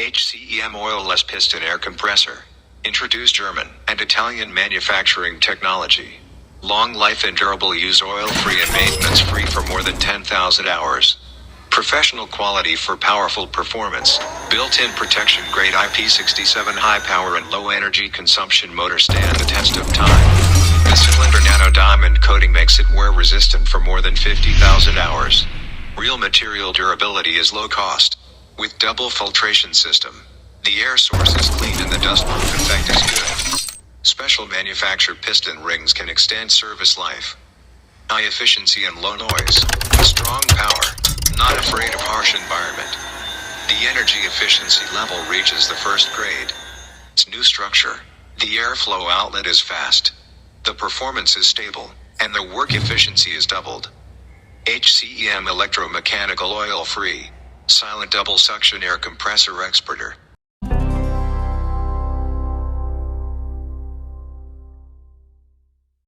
HCEM oilless piston air compressor. Introduced German and Italian manufacturing technology. Long life and durable use, oil-free and maintenance-free for more than 10,000 hours. Professional quality for powerful performance. Built-in protection grade IP67 high power and low energy consumption motor stand the test of time. The cylinder nano-diamond coating makes it wear resistant for more than 50,000 hours. Real material durability is low cost. With double filtration system, the air source is clean and the dustproof effect is good. Special manufacture piston rings can extend service life. High efficiency and low noise. Strong power. Not afraid of harsh environment. The energy efficiency level reaches the first grade. Its new structure. The airflow outlet is fast. The performance is stable, and the work efficiency is doubled. HCEM electromechanical oil-free. Silent double suction air compressor exporter.